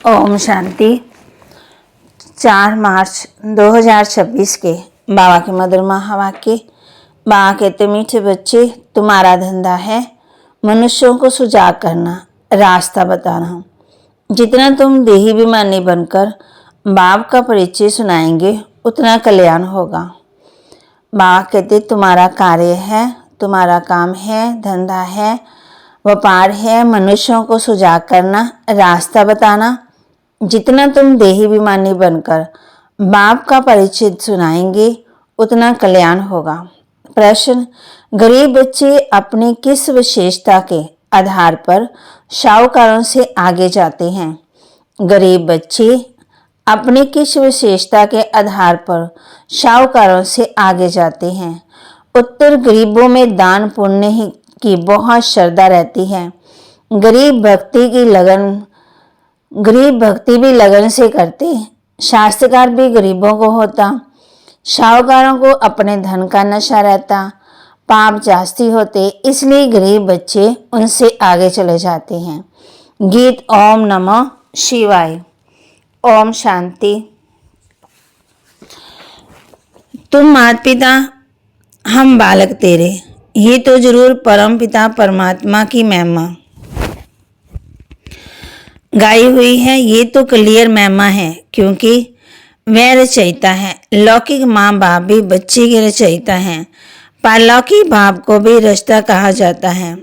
ओम शांति। 4 मार्च 2026 के बाबा के मधुर महावाक्य। बाबा कहते, मीठे बच्चे, तुम्हारा धंधा है मनुष्यों को सुजाग करना, रास्ता बताना। जितना तुम देही अभिमानी बनकर बाप का परिचय सुनाएंगे उतना कल्याण होगा। बाबा कहते, तुम्हारा कार्य है, तुम्हारा काम है, धंधा है, व्यापार है, मनुष्यों को सुजाग करना, रास्ता बताना। जितना तुम देही अभिमानी बनकर बाप का परिचय सुनाएंगे उतना कल्याण होगा। प्रश्न, गरीब बच्चे अपनी किस विशेषता के आधार पर शाहूकारों से आगे जाते हैं? गरीब बच्चे अपनी किस विशेषता के आधार पर शाहूकारों से आगे जाते हैं? उत्तर, गरीबों में दान पुण्य की बहुत श्रद्धा रहती है। गरीब भक्ति भी लगन से करते। शास्त्रकार भी गरीबों को होता। शाहूकारों को अपने धन का नशा रहता, पाप जास्ती होते, इसलिए गरीब बच्चे उनसे आगे चले जाते हैं। गीत ओम नमः शिवाय। ओम शांति। तुम माता पिता, हम बालक तेरे, ये तो जरूर परम पिता परमात्मा की महिमा गाई हुई है। ये तो क्लियर महिमा है, क्योंकि वह रचयिता है। लौकिक माँ बाप भी बच्चे के रचयिता हैं। पारलौकिक बाप को भी रचता कहा जाता है।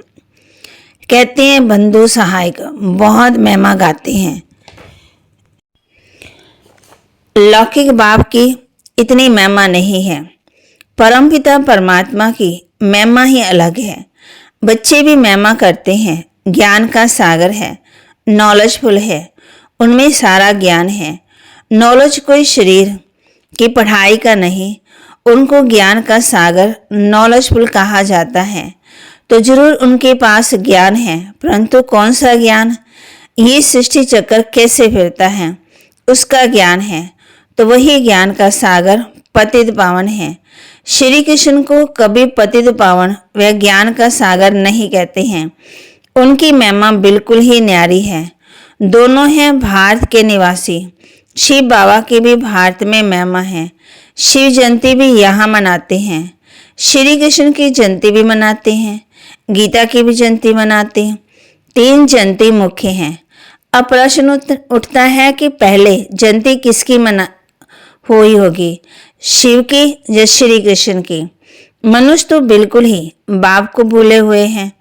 कहते हैं बंधु सहायक, बहुत महिमा गाते हैं। लौकिक बाप की इतनी महिमा नहीं है। परमपिता परमात्मा की महिमा ही अलग है। बच्चे भी महिमा करते हैं। ज्ञान का सागर है, नॉलेजफुल है, उनमें सारा ज्ञान है। नॉलेज कोई शरीर की पढ़ाई का नहीं, उनको ज्ञान का सागर नॉलेजफुल कहा जाता है। तो जरूर उनके पास ज्ञान है, परंतु कौन सा ज्ञान? ये सृष्टि चक्र कैसे फिरता है उसका ज्ञान है। तो वही ज्ञान का सागर पतित पावन है। श्री कृष्ण को कभी पतित पावन व ज्ञान का सागर नहीं कहते हैं। उनकी महिमा बिल्कुल ही न्यारी है। दोनों हैं भारत के निवासी। शिव बाबा की भी भारत में महिमा है। शिव जयंती भी यहाँ मनाते हैं। श्री कृष्ण की जयंती भी मनाते हैं। गीता की भी जयंती मनाते हैं। 3 जयंती मुख्य हैं। अब प्रश्न उठता है कि पहले जयंती किसकी हुई होगी, शिव की या श्री कृष्ण की? मनुष्य तो बिल्कुल ही बाप को भूले हुए हैं।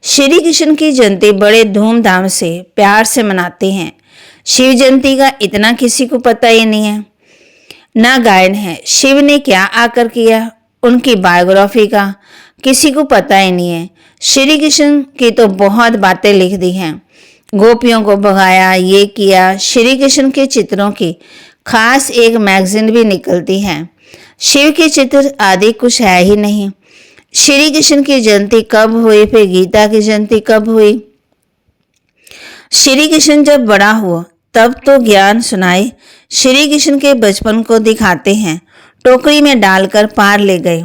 श्री कृष्ण की जयंती बड़े धूमधाम से प्यार से मनाते हैं। शिव जयंती का इतना किसी को पता ही नहीं है, ना गायन है। शिव ने क्या आकर किया, उनकी बायोग्राफी का किसी को पता ही नहीं है। श्री कृष्ण की तो बहुत बातें लिख दी हैं। गोपियों को भगाया, ये किया। श्री कृष्ण के चित्रों की खास एक मैगजीन भी निकलती है। शिव के चित्र आदि कुछ है ही नहीं। श्री कृष्ण की जयंती कब हुई, फिर गीता की जयंती कब हुई? श्री कृष्ण जब बड़ा हुआ तब तो ज्ञान सुनाए। श्री कृष्ण के बचपन को दिखाते हैं, टोकरी में डालकर पार ले गए।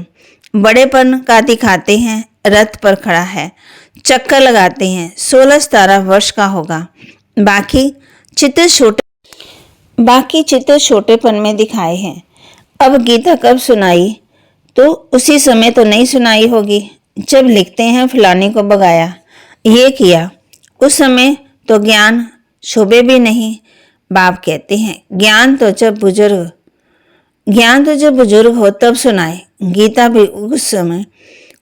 बड़ेपन का दिखाते हैं, रथ पर खड़ा है, चक्कर लगाते हैं, 16-17 वर्ष का होगा। बाकी चित्र छोटेपन में दिखाए हैं। अब गीता कब सुनाई, तो उसी समय तो नहीं सुनाई होगी जब लिखते हैं फलाने को भगाया, ये किया। उस समय तो ज्ञान शोभे भी नहीं। बाप कहते हैं ज्ञान तो जब बुजुर्ग हो तब सुनाए। गीता भी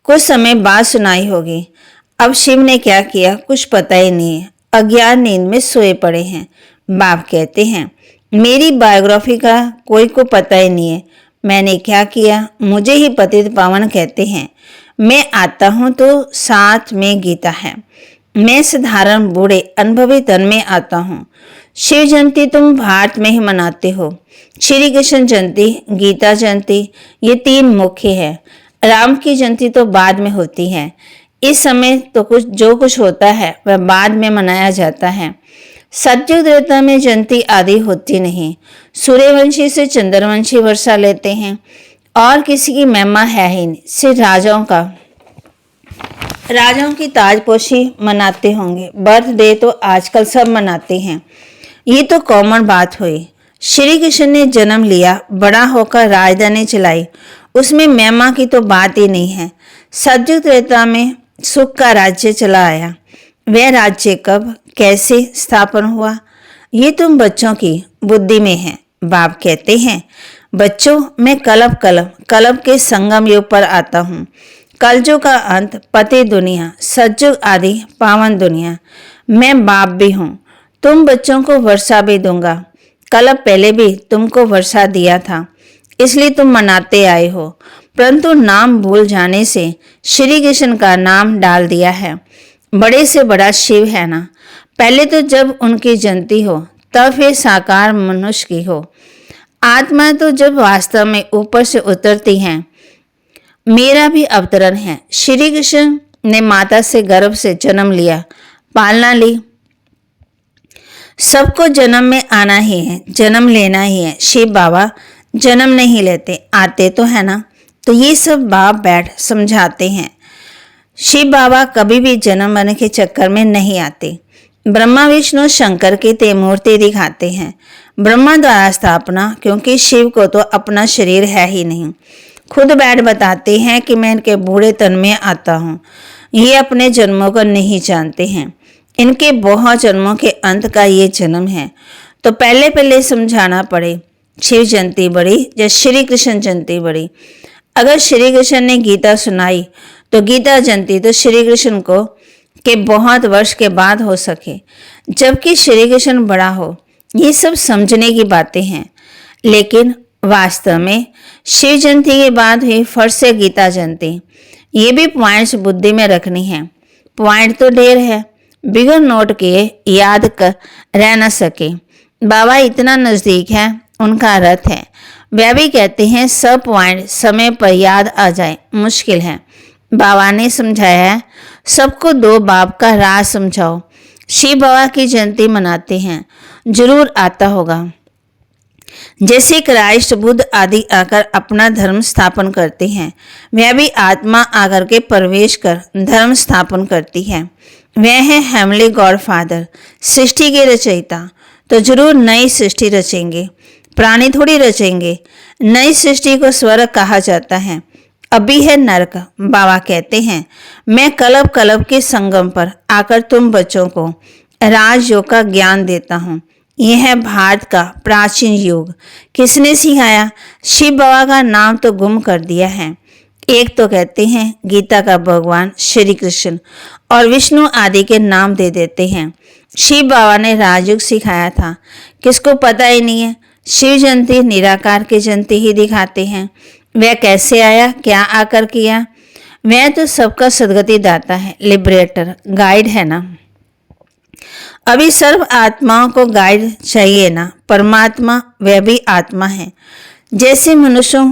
कुछ समय बाद सुनाई होगी। अब शिव ने क्या किया कुछ पता ही नहीं है। अज्ञान नींद में सोए पड़े हैं। बाप कहते हैं मेरी बायोग्राफी का कोई को पता ही नहीं है। मैंने क्या किया, मुझे ही पतित पावन कहते हैं। मैं आता हूँ तो साथ में गीता है। मैं साधारण बूढ़े अनुभवी तन में आता हूँ। शिव जयंती तुम भारत में ही मनाते हो। श्री कृष्ण जयंती, गीता जयंती, ये 3 मुख्य है। राम की जयंती तो बाद में होती है। इस समय तो जो कुछ होता है वह बाद में मनाया जाता है। सतयुग त्रेता में जयंती आदि होती नहीं। सूर्यवंशी से चंद्रवंशी वर्षा लेते हैं और किसी की महिमा है ही नहीं। सिर्फ राजाओं की ताजपोशी मनाते होंगे। बर्थडे तो आजकल सब मनाते हैं। ये तो कॉमन बात हुई। श्री कृष्ण ने जन्म लिया, बड़ा होकर राजधानी चलाई, उसमें महिमा की तो बात ही नहीं है। सतयुग त्रेता में सुख का राज्य चला आया। वह राज्य कब कैसे स्थापन हुआ, ये तुम बच्चों की बुद्धि में है। बाप कहते हैं, बच्चों मैं कलब के संगम युग पर आता हूँ। कलयुग का अंत, पति दुनिया, सतयुग आदि पावन दुनिया। मैं बाप भी हूँ, तुम बच्चों को वर्षा भी दूंगा। कलब पहले भी तुमको वर्षा दिया था, इसलिए तुम मनाते आए हो, परंतु नाम भूल जाने से श्री कृष्ण का नाम डाल दिया है। बड़े से बड़ा शिव है ना। पहले तो जब उनकी जयंती हो तब फिर साकार मनुष्य की हो। आत्मा तो जब वास्तव में ऊपर से उतरती हैं। मेरा भी अवतरण है। श्री कृष्ण ने माता से गर्भ से जन्म लिया, पालना ली। सबको जन्म में आना ही है, जन्म लेना ही है। शिव बाबा जन्म नहीं लेते, आते तो है ना। तो ये सब बाप बैठ समझाते हैं। शिव बाबा कभी भी जन्म मरण के चक्कर में नहीं आते। ब्रह्मा विष्णु शंकर की ते मूर्ति दिखाते हैं। ब्रह्मा द्वारा स्थापना, क्योंकि शिव को तो अपना शरीर है ही नहीं। खुद बैठ बताते हैं कि मैं इनके बूढ़े तन में आता हूँ। ये अपने जन्मों को नहीं जानते हैं। इनके बहुत जन्मों के अंत का ये जन्म है। तो पहले पहले समझाना पड़े, शिव जयंती बड़ी या श्री कृष्ण जयंती बड़ी। अगर श्री कृष्ण ने गीता सुनाई तो गीता जयंती तो श्री कृष्ण को के बहुत वर्ष के बाद हो सके, जबकि श्री कृष्ण बड़ा हो। ये सब समझने की बातें हैं। लेकिन वास्तव में शिव जयंती के बाद हुई फर्स्ट से गीता जयंती, ये भी पॉइंट्स बुद्धि में रखनी है। पॉइंट तो ढेर है, बिगर नोट किए याद कर रह न सके। बाबा इतना नज़दीक है, उनका रथ है। वह भी कहते हैं सब पॉइंट समय पर याद आ जाए मुश्किल है। बाबा ने समझाया है, सबको दो बाप का राज समझाओ। शिव बाबा की जयंती मनाते हैं, जरूर आता होगा। जैसे क्राइस्ट बुद्ध आदि आकर अपना धर्म स्थापन करते हैं, वह भी आत्मा आकर के प्रवेश कर धर्म स्थापन करती है। वह है हेमली गॉड फादर, सृष्टि के रचयिता। तो जरूर नई सृष्टि रचेंगे, प्राणी थोड़ी रचेंगे। नई सृष्टि को स्वर्ग कहा जाता है, अभी है नरक। बाबा कहते हैं, मैं कलब के संगम पर आकर तुम बच्चों को राजयोग का ज्ञान देता हूँ। यह है भारत का प्राचीन युग। किसने सिखाया? शिव बाबा का नाम तो गुम कर दिया है। एक तो कहते हैं गीता का भगवान श्री कृष्ण और विष्णु आदि के नाम दे देते हैं। शिव बाबा ने राजयोग सिखाया था, किसको पता ही नहीं है। शिव जयंती निराकार की जयंती ही दिखाते हैं। वह कैसे आया, क्या आकर किया? वह तो सबका सदगति दाता है, लिबरेटर, गाइड है ना। अभी सर्व आत्माओं को गाइड चाहिए ना। परमात्मा वह भी आत्मा है। जैसे मनुष्यों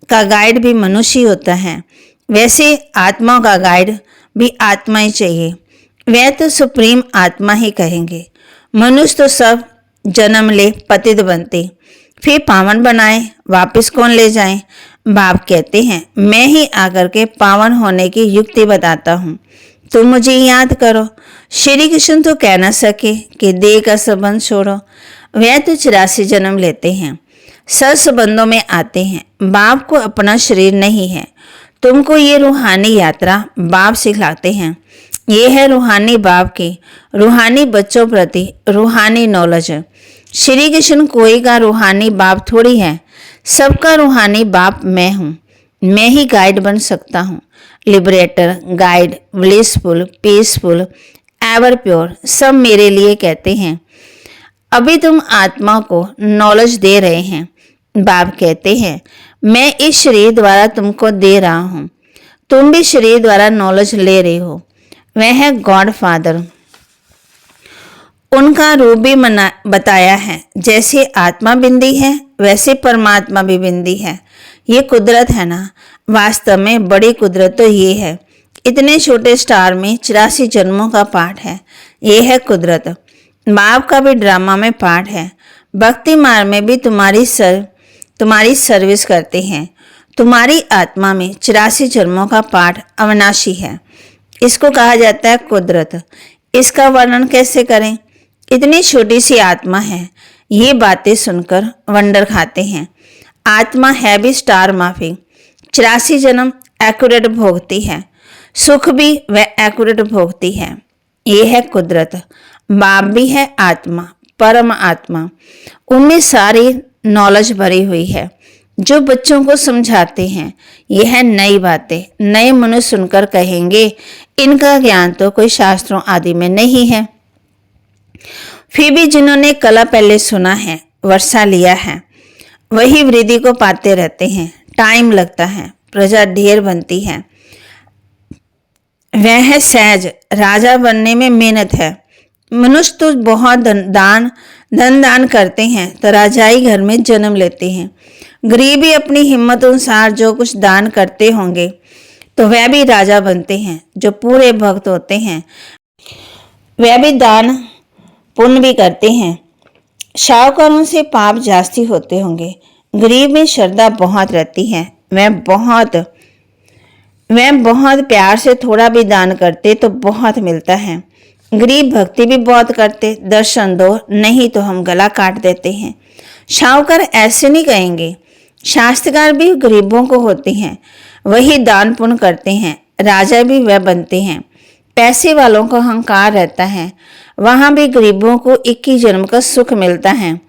का गाइड भी मनुष्य ही होता है, वैसे आत्माओं का गाइड भी आत्मा ही चाहिए। वह तो सुप्रीम आत्मा ही कहेंगे। मनुष्य तो सब जन्म ले पतित बनते, फिर पावन बनाए, वापस कौन ले जाए? बाप कहते हैं, मैं ही आकर के पावन होने की युक्ति बताता हूँ, तुम मुझे याद करो। श्री कृष्ण तो कह न सके कि देह का संबंध छोड़ो। वह तो 84 जन्म लेते हैं, सर संबंधों में आते हैं। बाप को अपना शरीर नहीं है। तुमको ये रूहानी यात्रा बाप सिखलाते हैं। ये है रूहानी बाप की, रूहानी बच्चों प्रति रूहानी नॉलेज। श्री कृष्ण कोई का रूहानी बाप थोड़ी है, सबका रूहानी बाप मैं हूँ। मैं ही गाइड बन सकता हूँ। Liberator, guide, blissful, peaceful, ever pure, सब मेरे लिए कहते हैं। अभी तुम आत्मा को नॉलेज दे रहे हैं। बाप कहते हैं, मैं इस शरीर द्वारा तुमको दे रहा हूँ, तुम भी शरीर द्वारा नॉलेज ले रहे हो। वह है गॉड फादर। उनका रूप भी बताया है। जैसे आत्मा बिंदी है, वैसे परमात्मा भी बिंदी है। ये कुदरत है ना। वास्तव में बड़ी कुदरत तो ये है। इतने छोटे स्टार में 84 जन्मों का पाठ है। ये है कुदरत। बाप का भी ड्रामा में पाठ है। भक्ति मार्ग में भी तुम्हारी सर्विस करते हैं। तुम्हारी आत्मा में 84 जन्मों का पाठ अविनाशी है। इसको कहा जाता है कुदरत। इसका वर्णन कैसे करें? इतनी छोटी सी आत्मा है। ये बातें सुनकर वंडर खाते हैं। आत्मा है भी स्टार माफी, 84 जन्म एक्यूरेट भोगती है, सुख भी वह एक्यूरेट भोगती है। ये है कुदरत। बाप भी है आत्मा, परम आत्मा, उनमें सारी नॉलेज भरी हुई है जो बच्चों को समझाते हैं। यह है नई बातें। नए मनुष्य सुनकर कहेंगे इनका ज्ञान तो कोई शास्त्रों आदि में नहीं है। फिर भी जिन्होंने कला पहले सुना है, वर्षा लिया है, वही वृद्धि को पाते रहते हैं। टाइम लगता है, प्रजा ढेर बनती है। वह है सहज, राजा बनने में मेहनत है। मनुष्य तो बहुत धन दान करते हैं तो राजाई घर में जन्म लेते हैं। गरीब भी अपनी हिम्मत अनुसार जो कुछ दान करते होंगे तो वह भी राजा बनते हैं। जो पूरे भक्त होते हैं वह भी दान पुण्य भी करते हैं। शाहूकारों से पाप जास्ती होते होंगे। गरीब में श्रद्धा बहुत रहती है। वह बहुत प्यार से थोड़ा भी दान करते तो बहुत मिलता है। गरीब भक्ति भी बहुत करते, दर्शन दो नहीं तो हम गला काट देते हैं। शाहूकार ऐसे नहीं कहेंगे। शास्त्रकार भी गरीबों को होते हैं, वही दान पुण्य करते हैं। राजा भी वह बनते हैं। पैसे वालों को अहंकार रहता है, वहां भी गरीबों को 21 जन्म का सुख मिलता है।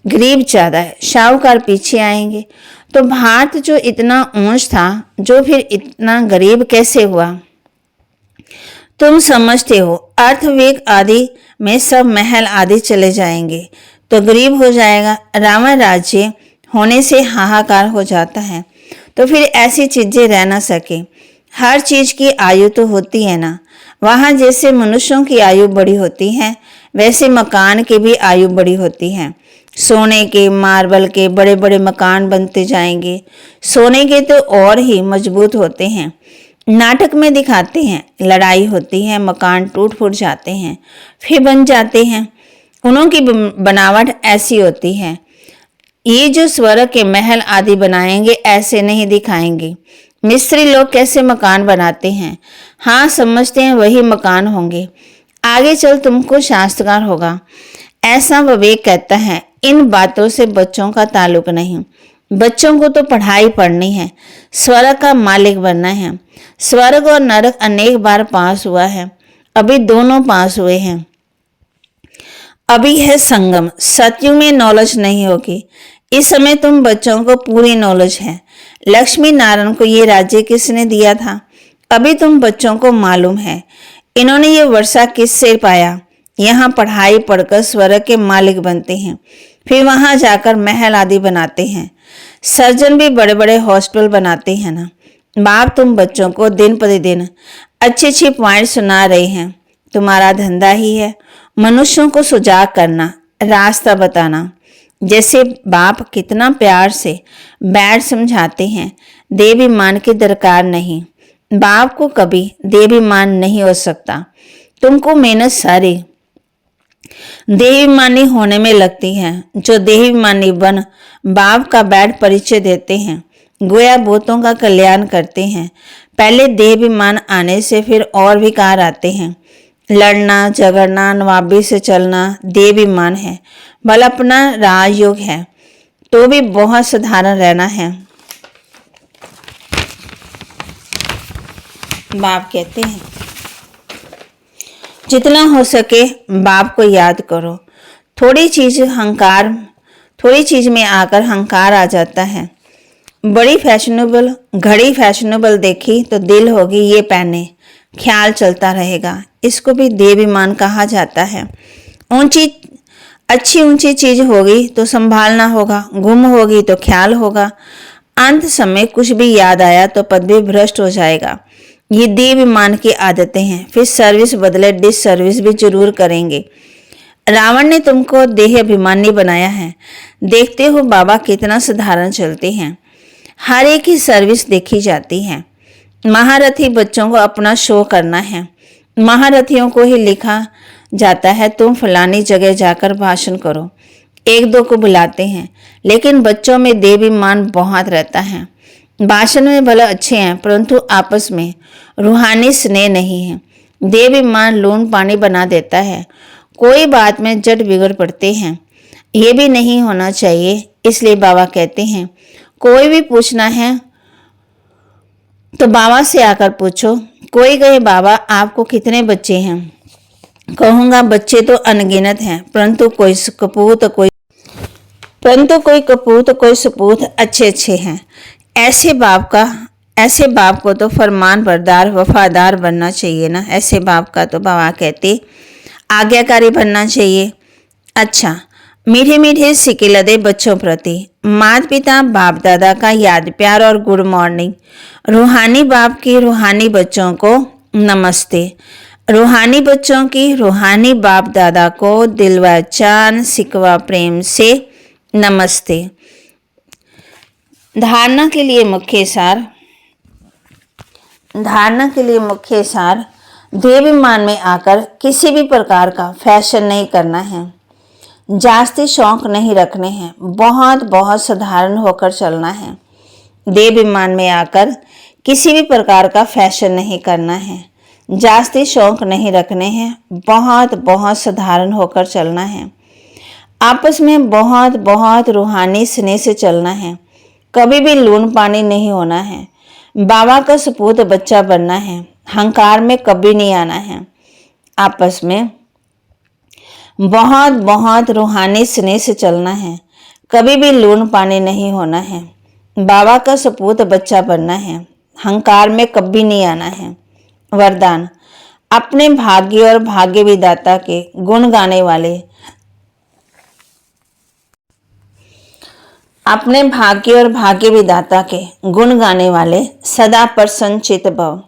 गरीब ज्यादा है, शाहूकार पीछे आएंगे। तो भारत जो इतना ऊंच था, जो फिर इतना गरीब कैसे हुआ? तुम समझते हो अर्थवेग आदि में सब महल आदि चले जाएंगे तो गरीब हो जाएगा। रावण राज्य होने से हाहाकार हो जाता है तो फिर ऐसी चीजें रह ना सके। हर चीज की आयु तो होती है ना। वहां जैसे मनुष्यों की आयु बड़ी होती है वैसे मकान की भी आयु बड़ी होती है। सोने के मार्बल के बड़े बड़े मकान बनते जाएंगे। सोने के तो और ही मजबूत होते हैं। नाटक में दिखाते हैं, लड़ाई होती है, मकान टूट फूट जाते हैं फिर बन जाते हैं। उन्हों की बनावट ऐसी होती है। ये जो स्वर्ग के महल आदि बनाएंगे ऐसे नहीं दिखाएंगे। मिस्त्री लोग कैसे मकान बनाते हैं, हाँ समझते हैं वही मकान होंगे। आगे चल तुमको शास्त्रकार होगा, ऐसा विवेक कहता है। इन बातों से बच्चों का ताल्लुक नहीं। बच्चों को तो पढ़ाई पढ़नी है, स्वर्ग का मालिक बनना है। स्वर्ग और नरक अनेक बार पास हुआ है, अभी दोनों पास हुए हैं। अभी है संगम। सतयुग में नॉलेज नहीं होगी। इस समय तुम बच्चों को पूरी नॉलेज है। लक्ष्मी नारायण को ये राज्य किसने दिया था, अभी तुम बच्चों को मालूम है। इन्होंने ये वर्षा किससे पाया? यहाँ पढ़ाई पढ़कर स्वर्ग के मालिक बनते हैं, फिर वहां जाकर महल आदि बनाते हैं। सर्जन भी बड़े बड़े हॉस्पिटल बनाते हैं ना। बाप तुम बच्चों को दिन प्रतिदिन अच्छी अच्छी पॉइंट सुना रहे हैं। तुम्हारा धंधा ही है मनुष्यों को सुजाग करना, रास्ता बताना। जैसे बाप कितना प्यार से बैठ समझाते हैं। देवाभिमान की दरकार नहीं। बाप को कभी देवाभिमान नहीं हो सकता। तुमको मेहनत सारी देवाभिमानी होने में लगती है। जो देवाभिमानी बन बाप का बैठ परिचय देते हैं, गोया भूतों का कल्याण करते हैं। पहले देवाभिमान आने से फिर और विकार आते हैं। लड़ना झगड़ना नवाबी से चलना देवाभिमान है। भला अपना राजयोग है तो भी बहुत साधारण रहना है। बाप कहते हैं जितना हो सके बाप को याद करो। थोड़ी चीज में आकर अहंकार आ जाता है। बड़ी फैशनेबल घड़ी फैशनेबल देखी तो दिल होगी ये पहने, ख्याल चलता रहेगा। इसको भी देवाभिमान कहा जाता है। ऊंची चीज होगी तो संभालना होगा, गुम होगी तो ख्याल होगा। अंत समय कुछ भी याद आया तो पदवी भ्रष्ट हो जाएगा। ये देवाभिमान की आदतें हैं। फिर सर्विस बदले डिस सर्विस भी जरूर करेंगे। रावण ने तुमको देह अभिमानी बनाया है। देखते हो बाबा कितना साधारण चलते हैं। हर एक की सर्विस देखी जाती है। महारथी बच्चों को अपना शो करना है। महारथियों को ही लिखा जाता है तुम फलानी जगह जाकर भाषण करो। एक दो को बुलाते हैं, लेकिन बच्चों में देवाभिमान बहुत रहता है। भाषण में भले अच्छे हैं परंतु आपस में रूहानी स्नेह नहीं है। देवाभिमान लून पानी बना देता है। कोई बात में जट बिगड़ पड़ते हैं, ये भी नहीं होना चाहिए। इसलिए बाबा कहते हैं कोई भी पूछना है तो बाबा से आकर पूछो। कोई कहे बाबा आपको कितने बच्चे हैं? कहूँगा बच्चे तो अनगिनत हैं, परंतु कोई कपूत कोई सपूत अच्छे अच्छे हैं। ऐसे बाप को तो फरमान बरदार वफादार बनना चाहिए ना। ऐसे बाप का तो बाबा कहते आज्ञाकारी बनना चाहिए। अच्छा, मीठे मीठे सिक्के लदे बच्चों प्रति माता पिता बाप दादा का याद प्यार और गुड मॉर्निंग। रूहानी बाप की रूहानी बच्चों को नमस्ते। रूहानी बच्चों की रूहानी बाप दादा को दिल व जान सिकवा प्रेम से नमस्ते। धारणा के लिए मुख्य सार देवाभिमान में आकर किसी भी प्रकार का फैशन नहीं करना है, जास्ती शौक नहीं रखने हैं, बहुत बहुत साधारण होकर चलना है। देवाभिमान में आकर किसी भी प्रकार का फैशन नहीं करना है, जास्ती शौक नहीं रखने हैं, बहुत बहुत साधारण होकर चलना है। आपस में बहुत बहुत रूहानी स्नेह से चलना है, कभी भी लून पानी नहीं होना है। बाबा का सपूत बच्चा बनना है, अहंकार में कभी नहीं आना है। आपस में बहुत बहुत रूहानी स्नेह से चलना है, कभी भी लून पानी नहीं होना है। बाबा का सपूत बच्चा बनना है, अहंकार में कभी नहीं आना है। वरदान, अपने भाग्य और भाग्य विधाता के गुण गाने वाले, अपने भाग्य और भाग्य विधाता के गुण गाने वाले सदा प्रसन्नचित भव,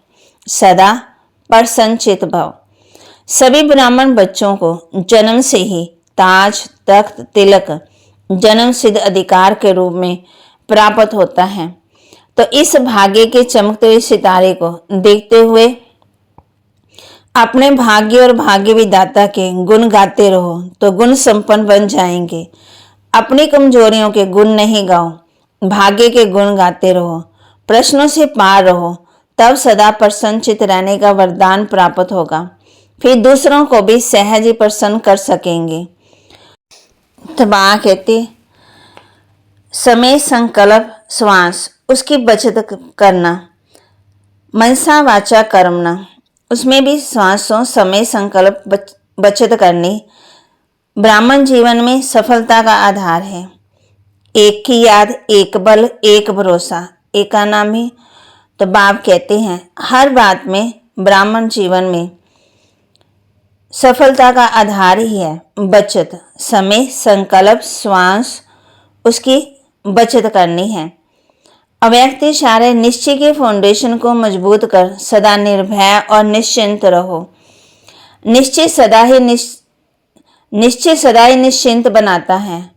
सदा प्रसन्नचित भव। सभी ब्राह्मण बच्चों को जन्म से ही ताज तख्त तिलक जन्म सिद्ध अधिकार के रूप में प्राप्त होता है। तो इस भाग्य के चमकते हुए सितारे को देखते हुए अपने भाग्य और भाग्य विधाता के गुण गाते रहो तो गुण संपन्न बन जाएंगे। अपनी कमजोरियों के गुण नहीं गाओ, भाग्य के गुण गाते रहो, प्रश्नों से पार रहो, तब सदा प्रसन्नचित रहने का वरदान प्राप्त होगा। फिर दूसरों को भी सहज ही प्रसन्न कर सकेंगे। तो बाबा कहते समय संकल्प श्वास उसकी बचत करना, मनसा वाचा कर्मणा उसमें भी श्वासों समय संकल्प बचत करनी ब्राह्मण जीवन में सफलता का आधार है। एक की याद, एक बल, एक भरोसा, एका नामी। तो बाप कहते हैं हर बात में ब्राह्मण जीवन में सफलता का आधार ही है बचत, समय संकल्प श्वास उसकी बचत करनी है। अव्यक्त इशारे निश्चय के फाउंडेशन को मजबूत कर सदा निर्भय और निश्चिंत रहो। निश्चय सदा ही निश्चिंत बनाता है,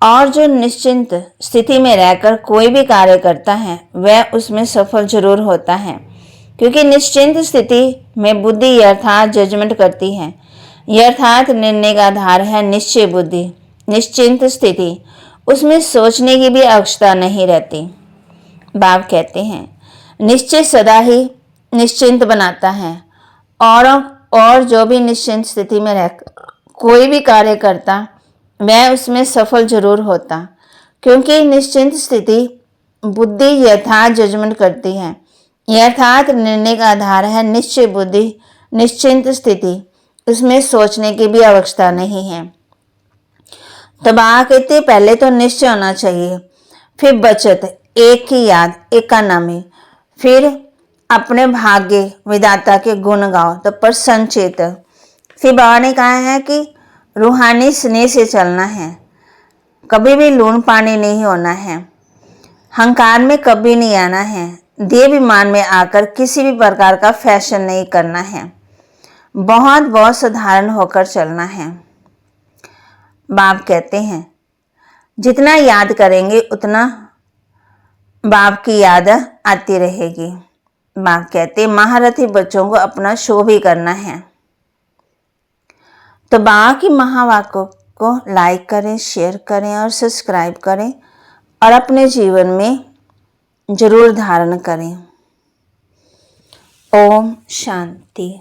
और जो निश्चिंत स्थिति में रहकर कोई भी कार्य करता है वह उसमें सफल जरूर होता है, क्योंकि निश्चिंत स्थिति में बुद्धि यथार्थ जजमेंट करती है। यथार्थ निर्णय का आधार है निश्चय बुद्धि। निश्चिंत स्थिति उसमें सोचने की भी आवश्यकता नहीं रहती। बाप कहते हैं निश्चय सदा ही निश्चिंत बनाता है, और जो भी निश्चिंत स्थिति में रह कोई भी कार्य करता वह उसमें सफल जरूर होता, क्योंकि निश्चिंत स्थिति बुद्धि यथार्थ जजमेंट करती है। यथार्थ निर्णय का आधार है निश्चय बुद्धि। निश्चिंत स्थिति उसमें सोचने की भी आवश्यकता नहीं है। तो बाबा कहते पहले तो निश्चय होना चाहिए, फिर बचत, एक की याद, एकानामी, फिर अपने भाग्य विधाता के गुण गाओ तो प्रसन्नचित। फिर बाबा ने कहा है कि रूहानी स्नेह से चलना है, कभी भी लून पानी नहीं होना है, अहंकार में कभी नहीं आना है, देवाभिमान में आकर किसी भी प्रकार का फैशन नहीं करना है, बहुत बहुत साधारण होकर चलना है। बाप कहते हैं जितना याद करेंगे उतना बाप की याद आती रहेगी। बाप कहते महारथी बच्चों को अपना शो भी करना है। तो बाबा की महावाक्यों को लाइक करें, शेयर करें और सब्सक्राइब करें और अपने जीवन में जरूर धारण करें। ओम शांति।